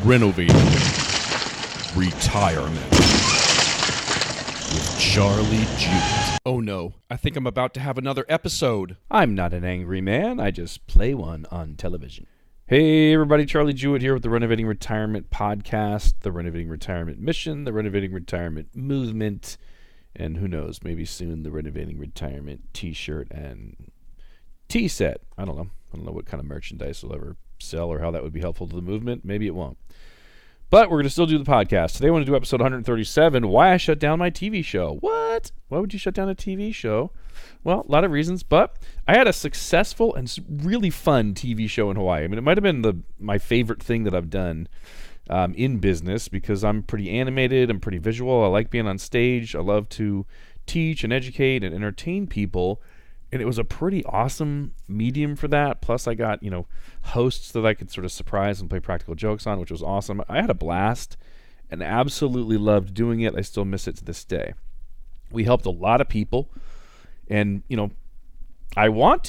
Renovating Retirement with Charlie Jewett. Oh no, I think I'm about to have another episode. I'm not an angry man, I just play one on television. Hey everybody, Charlie Jewett here with the Renovating Retirement Podcast, the Renovating Retirement Mission, the Renovating Retirement Movement, and who knows, maybe soon the Renovating Retirement t-shirt and tea set. I don't know what kind of merchandise we'll ever sell or how that would be helpful to the movement. Maybe it won't. But we're going to still do the podcast. Today I want to do episode 137, Why I Shut Down My TV Show. What? Why would you shut down a TV show? Well, a lot of reasons, but I had a successful and really fun TV show in Hawaii. I mean, it might have been my favorite thing that I've done in business because I'm pretty animated, I'm pretty visual, I like being on stage, I love to teach and educate and entertain people. And it was a pretty awesome medium for that. Plus, I got, hosts that I could sort of surprise and play practical jokes on, which was awesome. I had a blast and absolutely loved doing it. I still miss it to this day. We helped a lot of people. And, I'd love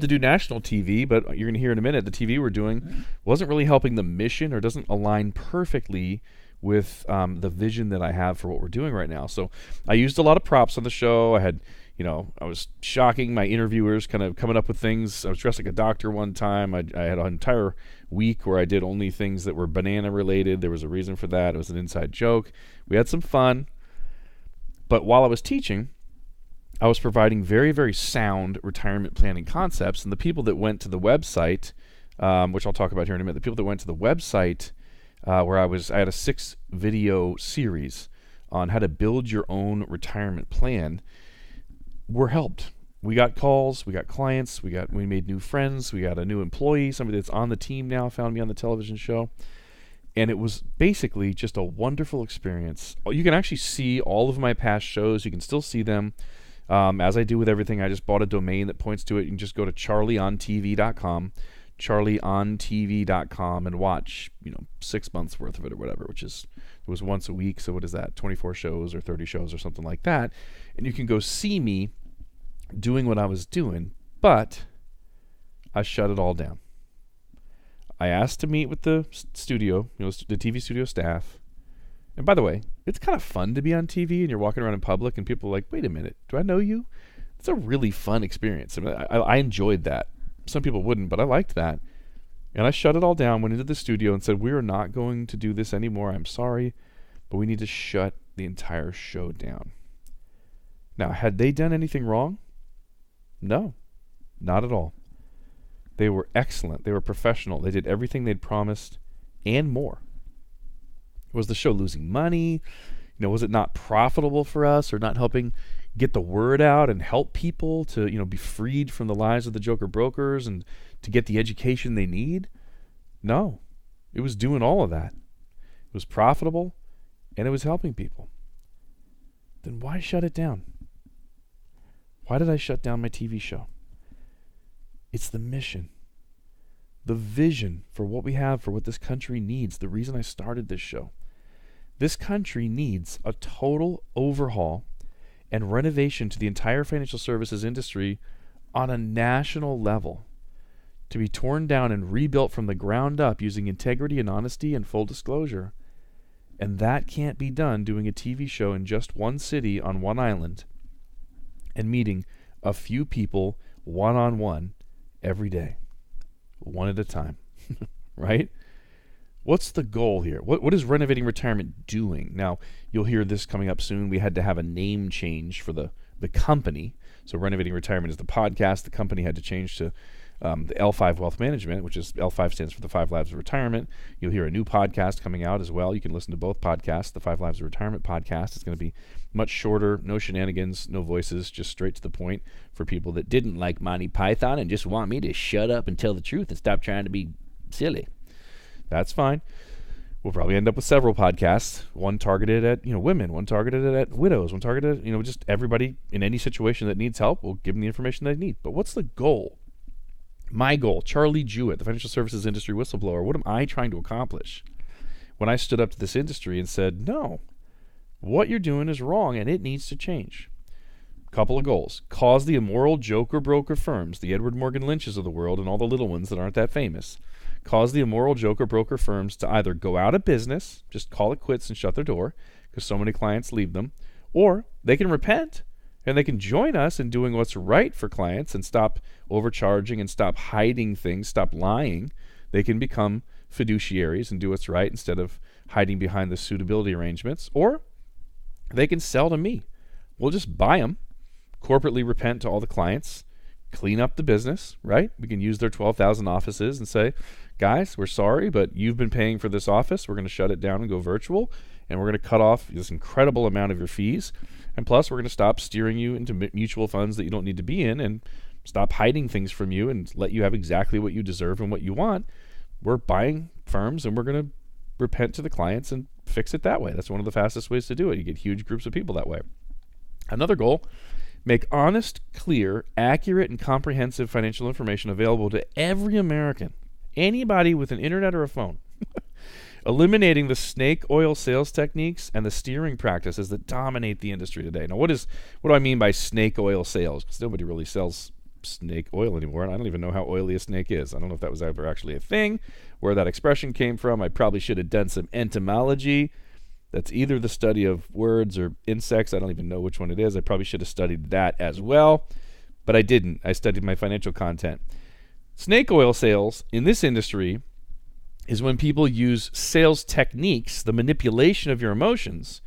to do national TV, but you're going to hear in a minute, the TV we're doing wasn't really helping the mission or doesn't align perfectly with the vision that I have for what we're doing right now. So I used a lot of props on the show. I had... I was shocking my interviewers, kind of coming up with things. I was dressed like a doctor one time. I had an entire week where I did only things that were banana related. There was a reason for that. It was an inside joke. We had some fun. But while I was teaching, I was providing very, very sound retirement planning concepts. And the people that went to the website, which I'll talk about here in a minute, the people that went to the website where I had a 6-video series on how to build your own retirement plan, were helped. We got calls, we got clients, we made new friends, we got a new employee, somebody that's on the team now found me on the television show. And it was basically just a wonderful experience. You can actually see all of my past shows. You can still see them. As I do with everything, I just bought a domain that points to it. You can just go to charlieontv.com, charlieontv.com, and watch, 6 months worth of it or whatever, it was once a week. So what is that? 24 shows or 30 shows or something like that. And you can go see me doing what I was doing, but I shut it all down. I asked to meet with the studio, the TV studio staff. And by the way, it's kind of fun to be on TV and you're walking around in public and people are like, wait a minute, do I know you? It's a really fun experience. I mean, I enjoyed that. Some people wouldn't, but I liked that. And I shut it all down, went into the studio and said, we are not going to do this anymore. I'm sorry, but we need to shut the entire show down. Now, had they done anything wrong? No, not at all. They were excellent. They were professional. They did everything they'd promised and more. Was the show losing money? Was it not profitable for us or not helping get the word out and help people to, be freed from the lies of the joker brokers and to get the education they need? No, it was doing all of that. It was profitable and it was helping people. Then why shut it down? Why did I shut down my TV show? It's the mission, the vision for what we have, for what this country needs, the reason I started this show. This country needs a total overhaul and renovation to the entire financial services industry on a national level, to be torn down and rebuilt from the ground up using integrity and honesty and full disclosure. And that can't be done doing a TV show in just one city on one island and meeting a few people one-on-one every day, one at a time, right? What's the goal here? What is Renovating Retirement doing? Now, you'll hear this coming up soon. We had to have a name change for the company. So Renovating Retirement is the podcast. The company had to change to the L5 Wealth Management, which is L5 stands for the 5 Lives of Retirement. You'll hear a new podcast coming out as well. You can listen to both podcasts. The 5 Lives of Retirement podcast is going to be much shorter, no shenanigans, no voices, just straight to the point for people that didn't like Monty Python and just want me to shut up and tell the truth and stop trying to be silly. That's fine. We'll probably end up with several podcasts, one targeted at women, one targeted at widows, one targeted at just everybody in any situation that needs help. We'll give them the information they need. But what's the goal? My goal, Charlie Jewett, the financial services industry whistleblower, what am I trying to accomplish? When I stood up to this industry and said, no, what you're doing is wrong and it needs to change. Couple of goals. Cause the immoral joker broker firms, the Edward Morgan Lynches of the world and all the little ones that aren't that famous, cause the immoral joker broker firms to either go out of business, just call it quits and shut their door, because so many clients leave them, or they can repent and they can join us in doing what's right for clients and stop overcharging and stop hiding things, stop lying. They can become fiduciaries and do what's right instead of hiding behind the suitability arrangements, or they can sell to me. We'll just buy them, corporately repent to all the clients, clean up the business, right? We can use their 12,000 offices and say, guys, we're sorry, but you've been paying for this office. We're going to shut it down and go virtual, and we're going to cut off this incredible amount of your fees. And plus, we're going to stop steering you into mutual funds that you don't need to be in and stop hiding things from you and let you have exactly what you deserve and what you want. We're buying firms, and we're going to repent to the clients and fix it that way. That's one of the fastest ways to do it. You get huge groups of people that way. Another goal, make honest, clear, accurate, and comprehensive financial information available to every American, anybody with an internet or a phone. Eliminating the snake oil sales techniques and the steering practices that dominate the industry today. Now, what do I mean by snake oil sales? Because nobody really sells snake oil anymore, and I don't even know how oily a snake is. I don't know if that was ever actually a thing, where that expression came from. I probably should have done some entomology. That's either the study of words or insects. I don't even know which one it is. I probably should have studied that as well, but I didn't. I studied my financial content. Snake oil sales in this industry is when people use sales techniques, the manipulation of your emotions,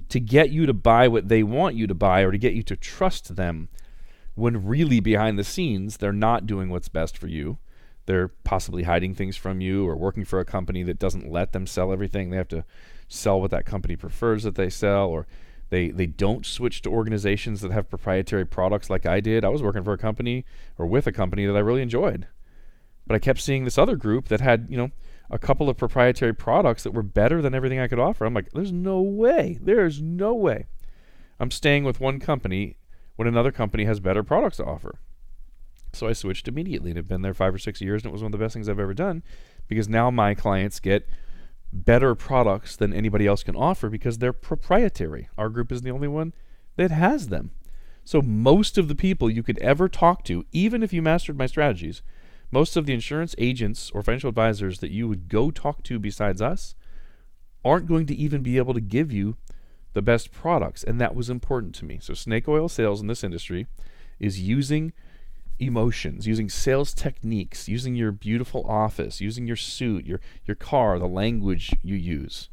to get you to buy what they want you to buy or to get you to trust them, when really behind the scenes, they're not doing what's best for you. They're possibly hiding things from you or working for a company that doesn't let them sell everything. They have to sell what that company prefers that they sell, or they don't switch to organizations that have proprietary products like I did. I was working for a company or with a company that I really enjoyed, but I kept seeing this other group that had, a couple of proprietary products that were better than everything I could offer. I'm like, there's no way. There's no way I'm staying with one company when another company has better products to offer. So I switched immediately and have been there 5 or 6 years, and it was one of the best things I've ever done, because now my clients get better products than anybody else can offer because they're proprietary. Our group is the only one that has them. So most of the people you could ever talk to, even if you mastered my strategies, most of the insurance agents or financial advisors that you would go talk to besides us aren't going to even be able to give you the best products, and that was important to me. So snake oil sales in this industry is using emotions, using sales techniques, using your beautiful office, using your suit, your car, the language you use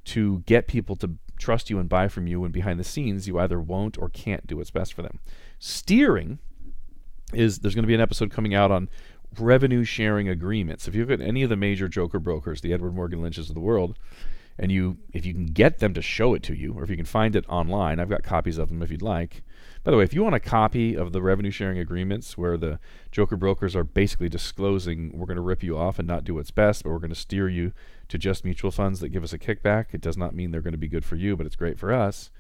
to get people to trust you and buy from you, when behind the scenes you either won't or can't do what's best for them. Steering is, there's going to be an episode coming out on revenue sharing agreements. If you look at any of the major joker brokers, the Edward Morgan Lynches of the world, and if you can get them to show it to you, or if you can find it online, I've got copies of them if you'd like. By the way, if you want a copy of the revenue sharing agreements where the joker brokers are basically disclosing we're going to rip you off and not do what's best, but we're going to steer you to just mutual funds that give us a kickback, it does not mean they're going to be good for you, but it's great for us.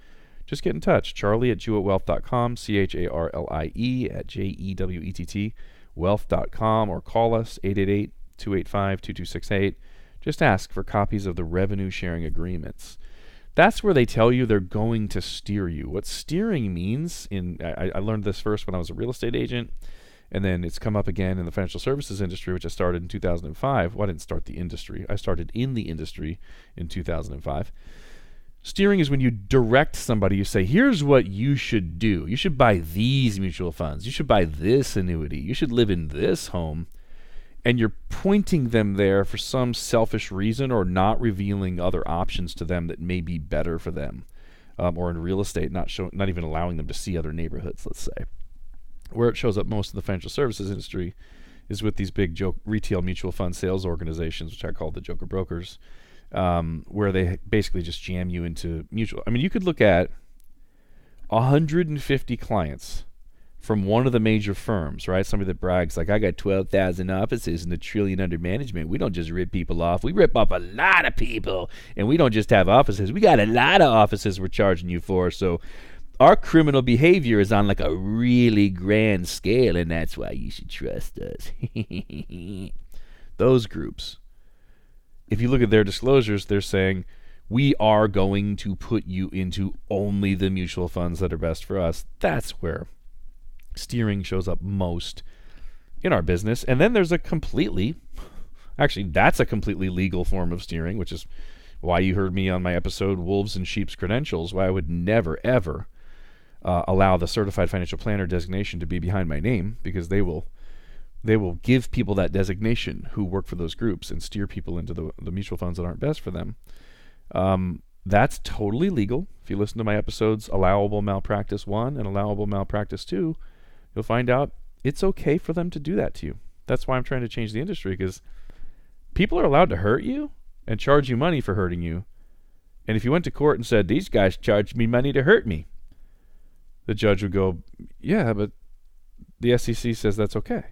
Just get in touch. Charlie@jewettwealth.com, CHARLIE@JEWETT wealth.com, or call us 888-285-2268. Just ask for copies of the revenue sharing agreements. That's where they tell you they're going to steer you. What steering means, I learned this first when I was a real estate agent, and then it's come up again in the financial services industry, which I started in 2005. Well, I didn't start the industry. I started in the industry in 2005. Steering is when you direct somebody, you say, here's what you should do. You should buy these mutual funds. You should buy this annuity. You should live in this home. And you're pointing them there for some selfish reason, or not revealing other options to them that may be better for them. Or in real estate, not even allowing them to see other neighborhoods, let's say. Where it shows up most in the financial services industry is with these big retail mutual fund sales organizations, which I call the joker brokers. Where they basically just jam you into mutual. I mean, you could look at 150 clients from one of the major firms, right? Somebody that brags like, I got 12,000 offices and $1 trillion under management. We don't just rip people off. We rip off a lot of people. And we don't just have offices. We got a lot of offices we're charging you for. So our criminal behavior is on like a really grand scale, and that's why you should trust us. Those groups. If you look at their disclosures, they're saying, we are going to put you into only the mutual funds that are best for us. That's where steering shows up most in our business. And then there's that's a completely legal form of steering, which is why you heard me on my episode, Wolves and Sheep's Credentials, why I would never, ever allow the Certified Financial Planner designation to be behind my name, because they will give people that designation who work for those groups and steer people into the mutual funds that aren't best for them. That's totally legal. If you listen to my episodes, Allowable Malpractice 1 and Allowable Malpractice 2, you'll find out it's okay for them to do that to you. That's why I'm trying to change the industry, because people are allowed to hurt you and charge you money for hurting you. And if you went to court and said, these guys charged me money to hurt me, the judge would go, yeah, but the SEC says that's okay.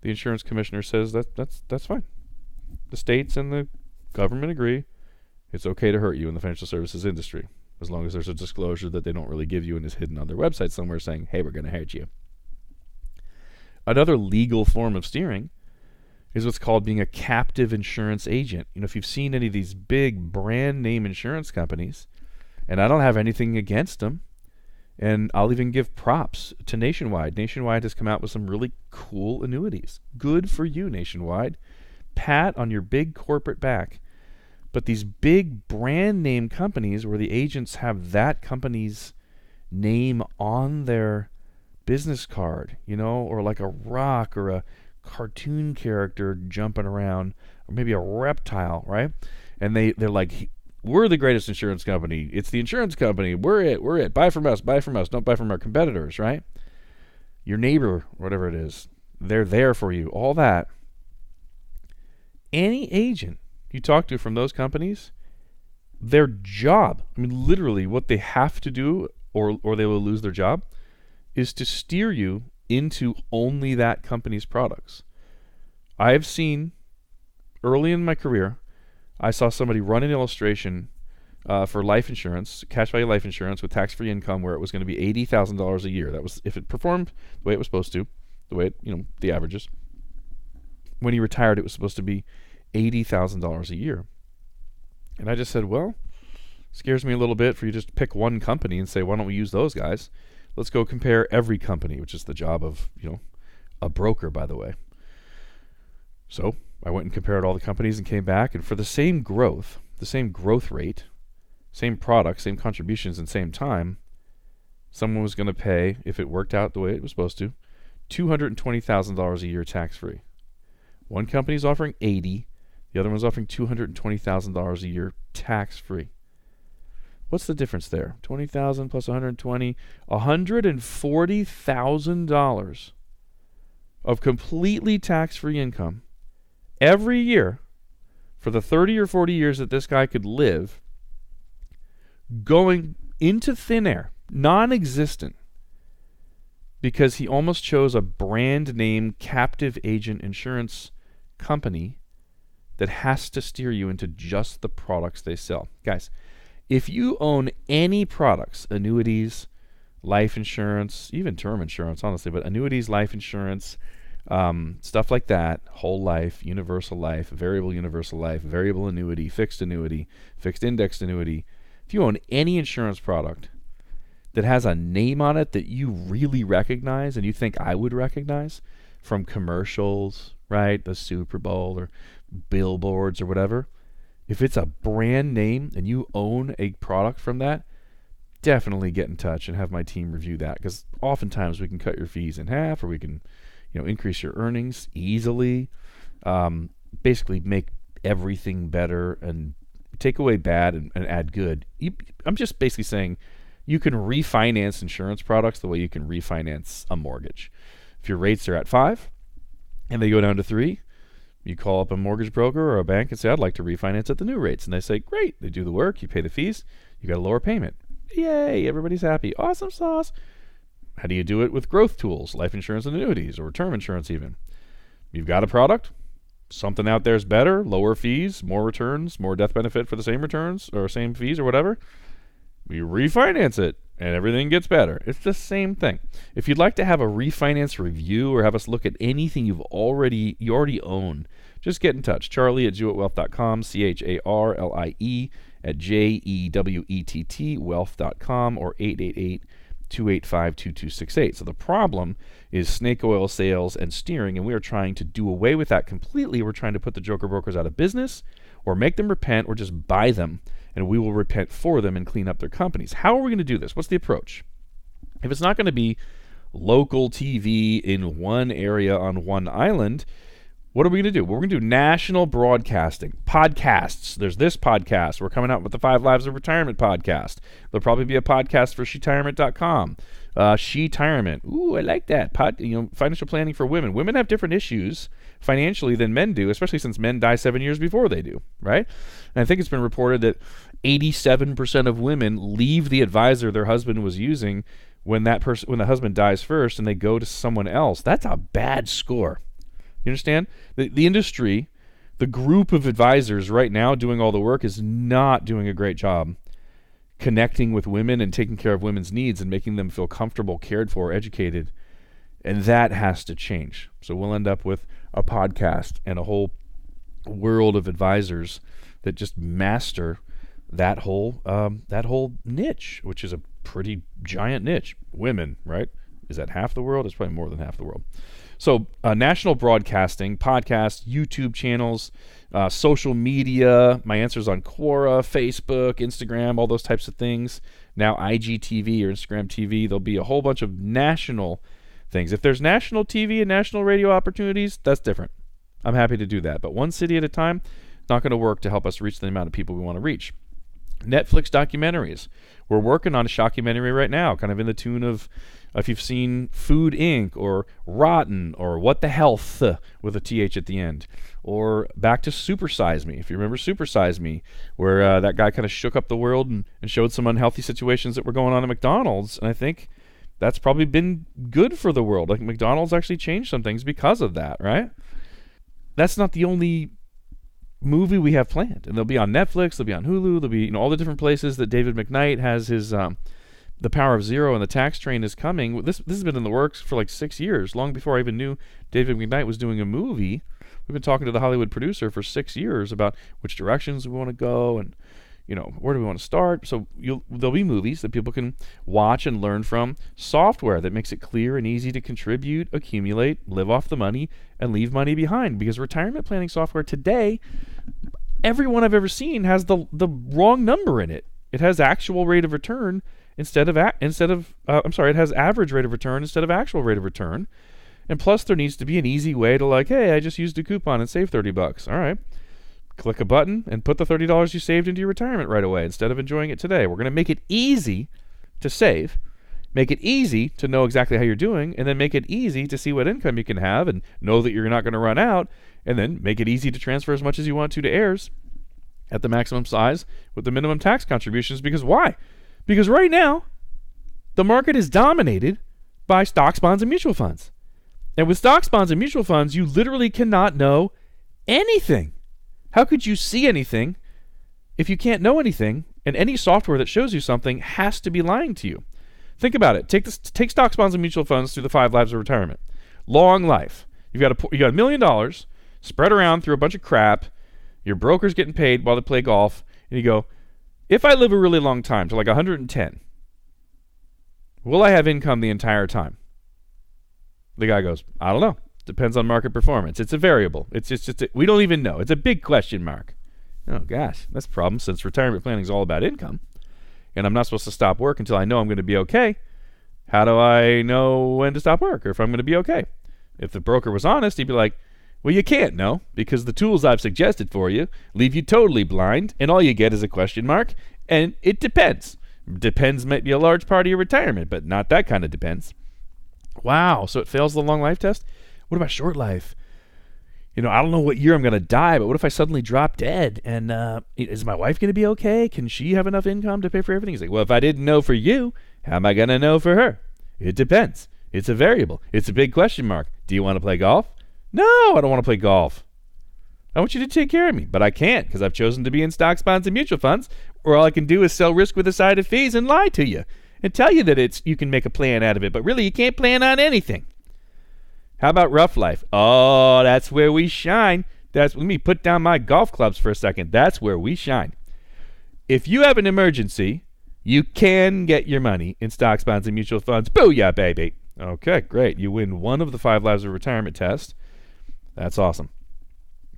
The insurance commissioner says that's fine. The states and the government agree it's okay to hurt you in the financial services industry, as long as there's a disclosure that they don't really give you and is hidden on their website somewhere saying, hey, we're going to hurt you. Another legal form of steering is what's called being a captive insurance agent. If you've seen any of these big brand name insurance companies, and I don't have anything against them, and I'll even give props to Nationwide. Nationwide has come out with some really cool annuities. Good for you, Nationwide. Pat on your big corporate back. But these big brand name companies where the agents have that company's name on their business card, or like a rock or a cartoon character jumping around, or maybe a reptile, right? And they're like, we're the greatest insurance company. It's the insurance company. We're it. Buy from us. Don't buy from our competitors, right? Your neighbor, whatever it is, they're there for you. All that. Any agent you talk to from those companies, their job, literally what they have to do, or they will lose their job, is to steer you into only that company's products. I've seen, early in my career, I saw somebody run an illustration for life insurance, cash value life insurance with tax-free income, where it was going to be $80,000 a year. That was if it performed the way it was supposed to, the way the averages. When he retired, it was supposed to be $80,000 a year. And I just said, well, scares me a little bit for you just to pick one company and say, why don't we use those guys? Let's go compare every company, which is the job of, a broker, by the way. So I went and compared all the companies and came back, and for the same growth rate, same product, same contributions, and same time, someone was going to pay, if it worked out the way it was supposed to, $220,000 a year tax-free. One company's offering $80,000, the other one's offering $220,000 a year tax-free. What's the difference there? $20,000 plus $120,000, $140,000 of completely tax-free income every year for the 30 or 40 years that this guy could live, going into thin air, non-existent, because he almost chose a brand name captive agent insurance company that has to steer you into just the products they sell. Guys, if you own any products, annuities, life insurance, even term insurance, honestly, but annuities, life insurance, stuff like that, whole life, universal life, variable annuity, fixed indexed annuity. If you own any insurance product that has a name on it that you really recognize and you think I would recognize from commercials, right, the Super Bowl or billboards or whatever, if it's a brand name and you own a product from that, definitely get in touch and have my team review that, because oftentimes we can cut your fees in half, or we can increase your earnings easily, basically make everything better and take away bad and add good. I'm just basically saying you can refinance insurance products the way you can refinance a mortgage. If your rates are at 5 and they go down to 3, you call up a mortgage broker or a bank and say, I'd like to refinance at the new rates. And they say, great. They do the work. You pay the fees. You got a lower payment. Yay. Everybody's happy. Awesome sauce. How do you do it with growth tools, life insurance and annuities, or term insurance even? You've got a product. Something out there is better, lower fees, more returns, more death benefit for the same returns or same fees or whatever. You refinance it and everything gets better. It's the same thing. If you'd like to have a refinance review or have us look at anything you already own, just get in touch. Charlie@jewetwealth.com, CharlieAt at JEWETT wealth.com or 888-285-2268. So the problem is snake oil sales and steering, and we are trying to do away with that completely. We're trying to put the Joker brokers out of business or make them repent or just buy them, and we will repent for them and clean up their companies. How are we going to do this? What's the approach? If it's not going to be local TV in one area on one island, what are we going to do? We're going to do national broadcasting, podcasts. There's this podcast. We're coming out with the 5 Lives of Retirement podcast. There'll probably be a podcast for shetirement.com. Shetirement. Ooh, I like that. Financial planning for women. Women have different issues financially than men do, especially since men die 7 years before they do, right? And I think it's been reported that 87% of women leave the advisor their husband was using when the husband dies first and they go to someone else. That's a bad score. You understand? The industry, the group of advisors right now doing all the work is not doing a great job connecting with women and taking care of women's needs and making them feel comfortable, cared for, educated. And that has to change. So we'll end up with a podcast and a whole world of advisors that just master that whole niche, which is a pretty giant niche. Women, right? Is that half the world? It's probably more than half the world. So national broadcasting, podcasts, YouTube channels, social media, my answers on Quora, Facebook, Instagram, all those types of things. Now IGTV or Instagram TV, there'll be a whole bunch of national things. If there's national TV and national radio opportunities, that's different. I'm happy to do that. But one city at a time, not going to work to help us reach the amount of people we want to reach. Netflix documentaries. We're working on a shockumentary right now, kind of in the tune of, if you've seen Food Inc. or Rotten or What the Health with a TH at the end, or back to Super Size Me, if you remember Super Size Me, where that guy kind of shook up the world and showed some unhealthy situations that were going on at McDonald's. And I think that's probably been good for the world. Like McDonald's actually changed some things because of that, right? That's not the only movie we have planned, and they'll be on Netflix, they'll be on Hulu, they'll be all the different places that David McKnight has his The Power of Zero, and The Tax Train is coming. This has been in the works for like 6 years, long before I even knew David McKnight was doing a movie. We've been talking to the Hollywood producer for 6 years about which directions we want to go and where do we want to start. So there'll be movies that people can watch and learn from, software that makes it clear and easy to contribute, accumulate, live off the money, and leave money behind. Because retirement planning software today, everyone I've ever seen has the wrong number in it. It has actual rate of return it has average rate of return instead of actual rate of return. And plus there needs to be an easy way to hey, I just used a coupon and saved $30. All right. Click a button and put the $30 you saved into your retirement right away instead of enjoying it today. We're going to make it easy to save, make it easy to know exactly how you're doing, and then make it easy to see what income you can have and know that you're not going to run out, and then make it easy to transfer as much as you want to heirs at the maximum size with the minimum tax contributions. Because why? Because right now, the market is dominated by stocks, bonds, and mutual funds. And with stocks, bonds, and mutual funds, you literally cannot know anything. How could you see anything if you can't know anything? And any software that shows you something has to be lying to you. Think about it. Take stocks, bonds, and mutual funds through the 5 Lives of Retirement. Long life. You got $1 million spread around through a bunch of crap. Your broker's getting paid while they play golf. And you go, if I live a really long time, to like 110, will I have income the entire time? The guy goes, I don't know. Depends on market performance. It's a variable. It's just we don't even know. It's a big question mark. Oh gosh, that's a problem since retirement planning is all about income, and I'm not supposed to stop work until I know I'm going to be okay. How do I know when to stop work or if I'm going to be okay? If the broker was honest, he'd be like, well, you can't know because the tools I've suggested for you leave you totally blind, and all you get is a question mark, and it depends. Depends might be a large part of your retirement, but not that kind of depends. Wow, so it fails the long life test? What about short life? I don't know what year I'm going to die, but what if I suddenly drop dead? And is my wife going to be okay? Can she have enough income to pay for everything? He's like, well, if I didn't know for you, how am I going to know for her? It depends. It's a variable. It's a big question mark. Do you want to play golf? No, I don't want to play golf. I want you to take care of me, but I can't because I've chosen to be in stocks, bonds, and mutual funds, where all I can do is sell risk with a side of fees and lie to you and tell you that you can make a plan out of it, but really you can't plan on anything. How about rough life? Oh, that's where we shine. Let me put down my golf clubs for a second. That's where we shine. if you have an emergency, you can get your money in stocks, bonds, and mutual funds. Booyah, baby. Okay, great. You win one of the 5 lives of retirement test. That's awesome.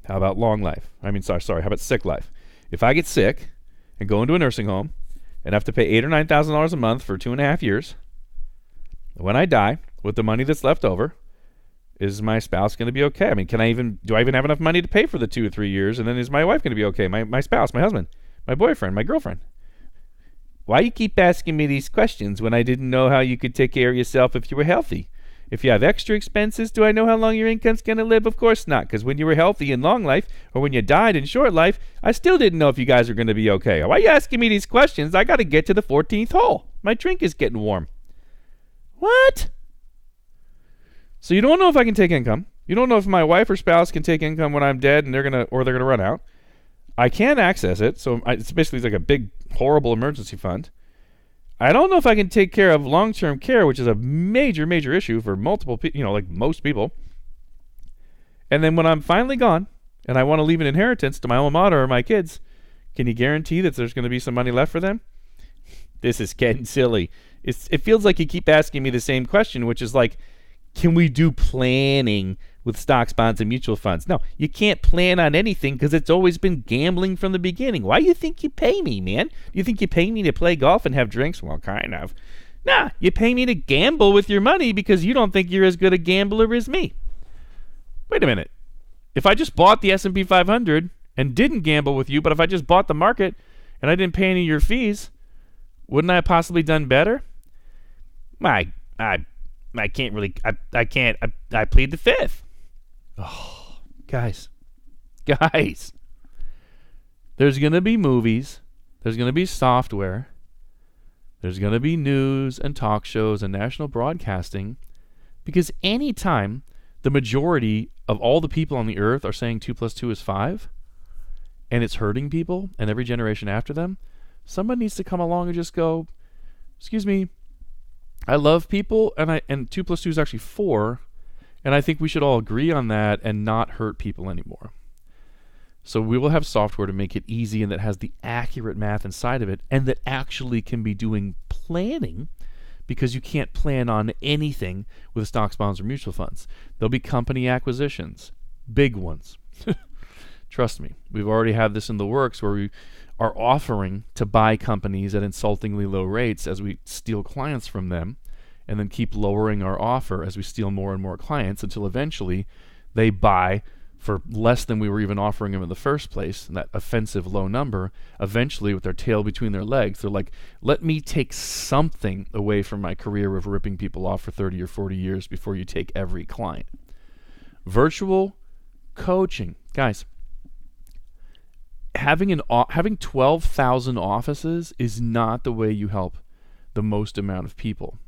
How about long life? Sorry. How about sick life? If I get sick and go into a nursing home and have to pay $8,000 or $9,000 a month for 2.5 years, when I die, with the money that's left over, is my spouse going to be okay? Do I even have enough money to pay for the 2 or 3 years? And then is my wife going to be okay? My spouse, my husband, my boyfriend, my girlfriend. Why you keep asking me these questions when I didn't know how you could take care of yourself if you were healthy? If you have extra expenses, do I know how long your income's going to live? Of course not, because when you were healthy in long life, or when you died in short life, I still didn't know if you guys are going to be okay. Why are you asking me these questions? I got to get to the 14th hole. My drink is getting warm. What? So you don't know if I can take income. You don't know if my wife or spouse can take income when I'm dead and they're gonna run out. I can access it, so it's basically like a big, horrible emergency fund. I don't know if I can take care of long-term care, which is a major, major issue for multiple people, like most people. And then when I'm finally gone and I want to leave an inheritance to my alma mater or my kids, can you guarantee that there's going to be some money left for them? This is getting silly. It feels like you keep asking me the same question, which is like, can we do planning with stocks, bonds, and mutual funds? No, you can't plan on anything because it's always been gambling from the beginning. Why do you think you pay me, man? Do you think you pay me to play golf and have drinks? Well, kind of. Nah, you pay me to gamble with your money because you don't think you're as good a gambler as me. Wait a minute. If I just bought the S&P 500 and didn't gamble with you, but if I just bought the market and I didn't pay any of your fees, wouldn't I have possibly done better? I can't really, I plead the fifth. Oh, guys, there's going to be movies, there's going to be software, there's going to be news and talk shows and national broadcasting, because anytime the majority of all the people on the earth are saying 2 + 2 is 5, and it's hurting people and every generation after them, someone needs to come along and just go, excuse me, I love people, and 2 + 2 is actually 4, and I think we should all agree on that and not hurt people anymore. So we will have software to make it easy and that has the accurate math inside of it and that actually can be doing planning, because you can't plan on anything with stocks, bonds, or mutual funds. There'll be company acquisitions, big ones. Trust me, we've already had this in the works where we are offering to buy companies at insultingly low rates as we steal clients from them, and then keep lowering our offer as we steal more and more clients until eventually they buy for less than we were even offering them in the first place, and that offensive low number. Eventually, with their tail between their legs, they're like, let me take something away from my career of ripping people off for 30 or 40 years before you take every client. Virtual coaching. Guys, having 12,000 offices is not the way you help the most amount of people.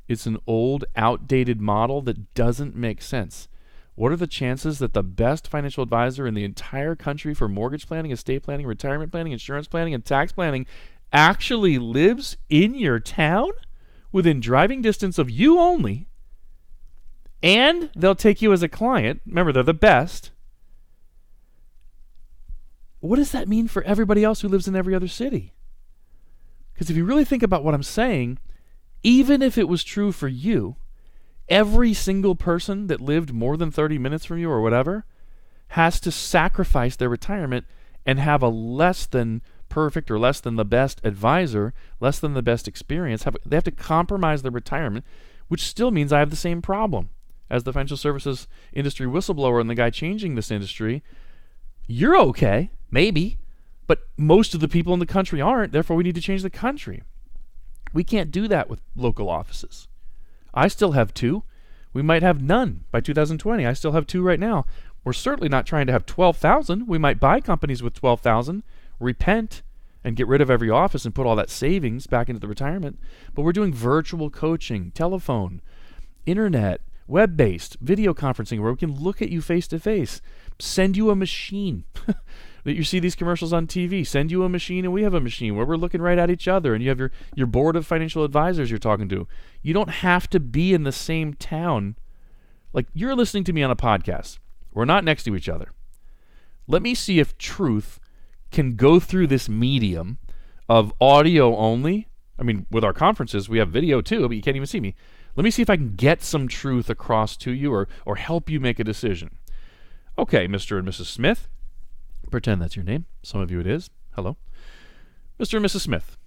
It's an old, outdated model that doesn't make sense. What are the chances that the best financial advisor in the entire country for mortgage planning, estate planning, retirement planning, insurance planning, and tax planning actually lives in your town within driving distance of you only, and they'll take you as a client? Remember, they're the best. What does that mean for everybody else who lives in every other city? Because if you really think about what I'm saying, even if it was true for you, every single person that lived more than 30 minutes from you or whatever has to sacrifice their retirement and have a less than perfect or less than the best advisor, less than the best experience. They have to compromise their retirement, which still means I have the same problem as the financial services industry whistleblower and the guy changing this industry. You're okay, maybe, but most of the people in the country aren't. Therefore, we need to change the country. We can't do that with local offices. I still have 2. We might have none by 2020. I still have 2 right now. We're certainly not trying to have 12,000. We might buy companies with 12,000, repent, and get rid of every office and put all that savings back into the retirement. But we're doing virtual coaching, telephone, internet, web-based, video conferencing where we can look at you face-to-face, send you a machine. That you see these commercials on TV, send you a machine and we have a machine where we're looking right at each other, and you have your board of financial advisors you're talking to. You don't have to be in the same town. Like, you're listening to me on a podcast. We're not next to each other. Let me see if truth can go through this medium of audio only. I mean, with our conferences, we have video too, but you can't even see me. Let me see if I can get some truth across to you or help you make a decision. Okay, Mr. and Mrs. Smith. Pretend that's your name. Some of you it is. Hello. Mr. and Mrs. Smith.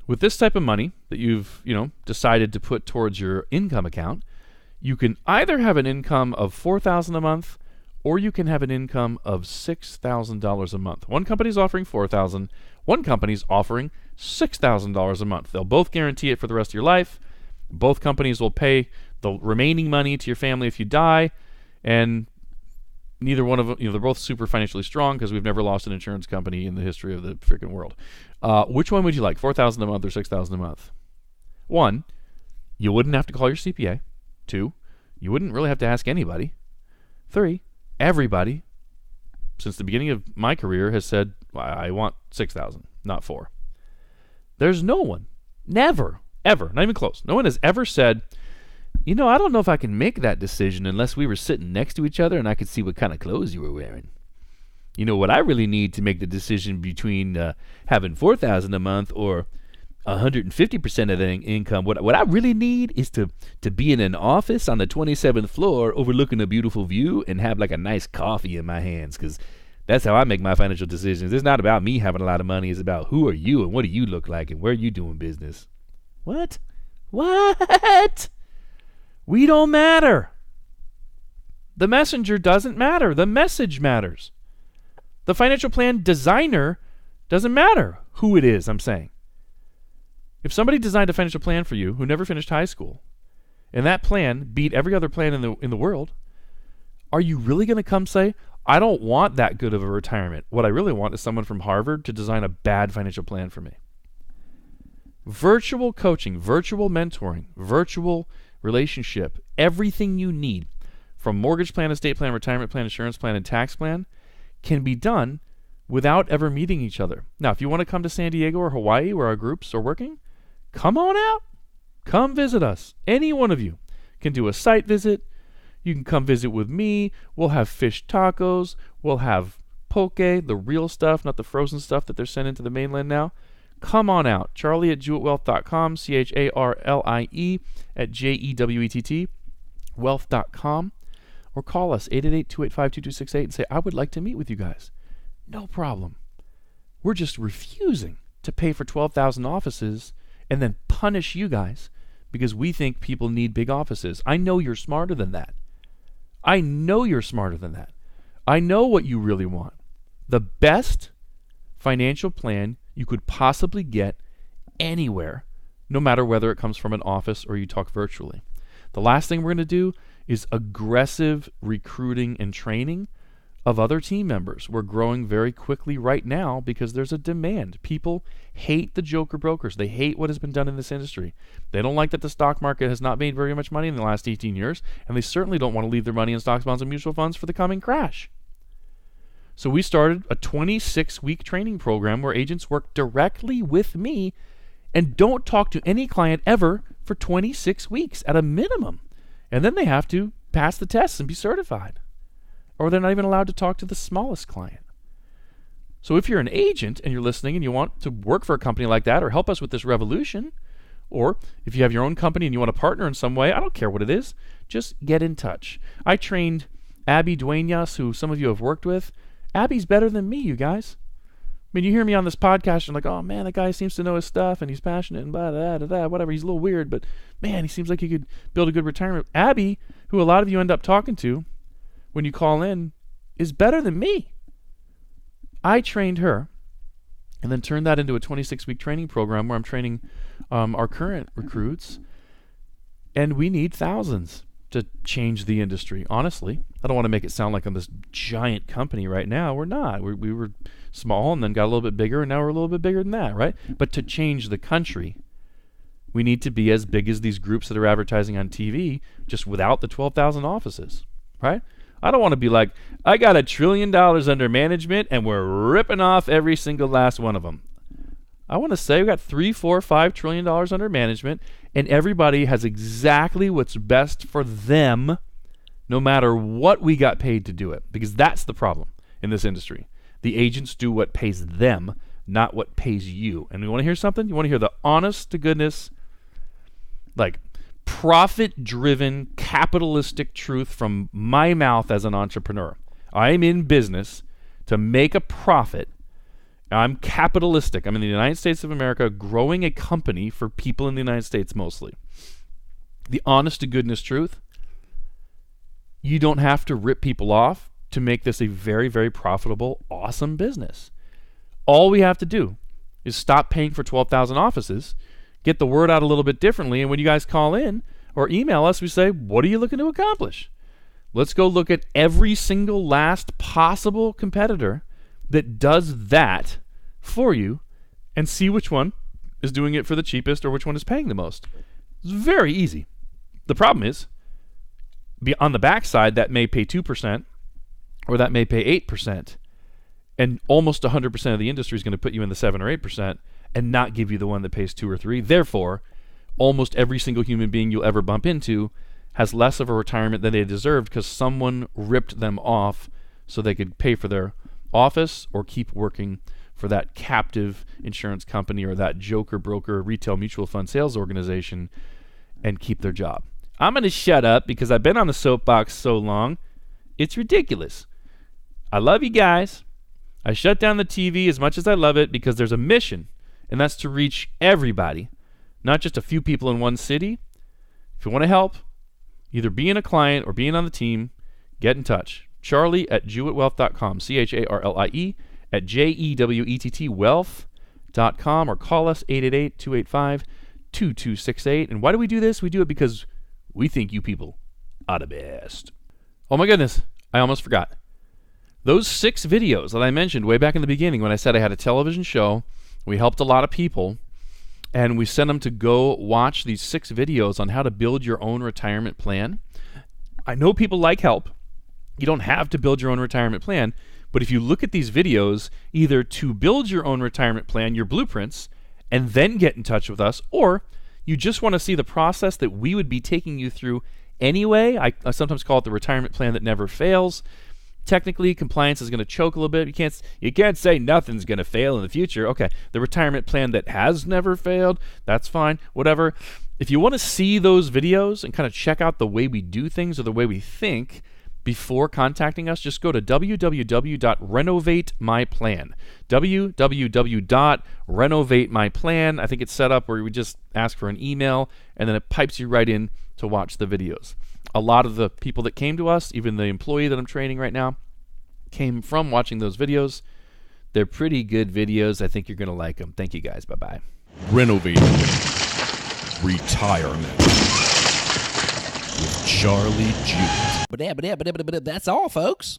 With this type of money that you've, decided to put towards your income account, you can either have an income of $4,000 a month or you can have an income of $6,000 a month. One company's offering $4,000, one company's offering $6,000 a month. They'll both guarantee it for the rest of your life. Both companies will pay the remaining money to your family if you die, and neither one of them, they're both super financially strong because we've never lost an insurance company in the history of the freaking world. Which one would you like, $4,000 a month or $6,000 a month? 1, you wouldn't have to call your CPA. 2, you wouldn't really have to ask anybody. 3, everybody, since the beginning of my career, has said, I want $6,000, not 4. There's no one, never, ever, not even close. No one has ever said, I don't know if I can make that decision unless we were sitting next to each other and I could see what kind of clothes you were wearing. What I really need to make the decision between having $4,000 a month or 150% of the income, what I really need is to be in an office on the 27th floor overlooking a beautiful view and have like a nice coffee in my hands, because that's how I make my financial decisions. It's not about me having a lot of money. It's about who are you and what do you look like and where are you doing business. What? We don't matter. The messenger doesn't matter. The message matters. The financial plan designer doesn't matter who it is, I'm saying. If somebody designed a financial plan for you who never finished high school, and that plan beat every other plan in the world, are you really going to come say, I don't want that good of a retirement. What I really want is someone from Harvard to design a bad financial plan for me. Virtual coaching, virtual mentoring, virtual relationship, everything you need from mortgage plan, estate plan, retirement plan, insurance plan, and tax plan can be done without ever meeting each other. Now, if you want to come to San Diego or Hawaii where our groups are working, come on out. Come visit us. Any one of you can do a site visit. You can come visit with me. We'll have fish tacos. We'll have poke, the real stuff, not the frozen stuff that they're sending to the mainland now. Come on out. Charlie@jewett.com, CHARLIE @JEWETT, wealth.com, or call us 888-285-2268 and say, I would like to meet with you guys. No problem. We're just refusing to pay for 12,000 offices and then punish you guys because we think people need big offices. I know you're smarter than that. I know what you really want. The best financial plan you could possibly get anywhere, no matter whether it comes from an office or you talk virtually. The last thing we're going to do is aggressive recruiting and training of other team members. We're growing very quickly right now because there's a demand. People hate the joker brokers. They hate what has been done in this industry. They don't like that the stock market has not made very much money in the last 18 years, and they certainly don't want to leave their money in stocks, bonds, and mutual funds for the coming crash. So we started a 26-week training program where agents work directly with me and don't talk to any client ever for 26 weeks at a minimum. And then they have to pass the tests and be certified. Or they're not even allowed to talk to the smallest client. So if you're an agent and you're listening and you want to work for a company like that or help us with this revolution, or if you have your own company and you want to partner in some way, I don't care what it is, just get in touch. I trained Abby Duenas, who some of you have worked with. Abby's better than me, you guys. I mean, you hear me on this podcast, and like, oh man, that guy seems to know his stuff, and he's passionate, and blah, blah, blah, blah, whatever. He's a little weird, but man, he seems like he could build a good retirement. Abby, who a lot of you end up talking to when you call in, is better than me. I trained her, and then turned that into a 26-week training program where I'm training our current recruits, and we need thousands to change the industry. Honestly, I don't want to make it sound like I'm this giant company right now. We're not. We were small and then got a little bit bigger, and now we're a little bit bigger than that, right? But to change the country, we need to be as big as these groups that are advertising on TV, just without the 12,000 offices, right? I don't want to be like, I got $1 trillion under management and we're ripping off every single last one of them. I want to say we got $3, $4, $5 trillion under management, and everybody has exactly what's best for them, no matter what we got paid to do it. Because that's the problem in this industry. The agents do what pays them, not what pays you. And you want to hear something? You want to hear the honest to goodness, like profit-driven, capitalistic truth from my mouth as an entrepreneur. I'm in business to make a profit. I'm capitalistic. I'm in the United States of America growing a company for people in the United States mostly. The honest to goodness truth, you don't have to rip people off to make this a very, very profitable, awesome business. All we have to do is stop paying for 12,000 offices, get the word out a little bit differently, and when you guys call in or email us, we say, what are you looking to accomplish? Let's go look at every single last possible competitor that does that for you and see which one is doing it for the cheapest or which one is paying the most. It's very easy. The problem is, on the backside, that may pay 2% or that may pay 8%, and almost 100% of the industry is going to put you in the 7 or 8% and not give you the one that pays 2 or 3. Therefore, almost every single human being you'll ever bump into has less of a retirement than they deserved because someone ripped them off so they could pay for their office or keep working for that captive insurance company or that joker broker retail mutual fund sales organization and keep their job. I'm going to shut up because I've been on the soapbox so long. It's ridiculous. I love you guys. I shut down the TV as much as I love it because there's a mission, and that's to reach everybody, not just a few people in one city. If you want to help, either being a client or being on the team, get in touch. Charlie@jewettwealth.com, CHARLIE at JEWETT wealth.com, or call us 888-285-2268. And why do we do this? We do it because we think you people are the best. Oh my goodness, I almost forgot. Those 6 videos that I mentioned way back in the beginning when I said I had a television show, we helped a lot of people, and we sent them to go watch these 6 videos on how to build your own retirement plan. I know people like help. You don't have to build your own retirement plan, but if you look at these videos, either to build your own retirement plan, your blueprints, and then get in touch with us, or you just want to see the process that we would be taking you through anyway. I sometimes call it the retirement plan that never fails. Technically, compliance is going to choke a little bit. You can't say nothing's going to fail in the future. Okay, the retirement plan that has never failed, that's fine, whatever. If you want to see those videos and kind of check out the way we do things or the way we think before contacting us, just go to www.renovatemyplan. www.renovatemyplan. I think it's set up where we just ask for an email and then it pipes you right in to watch the videos. A lot of the people that came to us, even the employee that I'm training right now, came from watching those videos. They're pretty good videos. I think you're going to like them. Thank you guys. Bye-bye. Renovating Retirement with Charlie Jewett. But that's all, folks.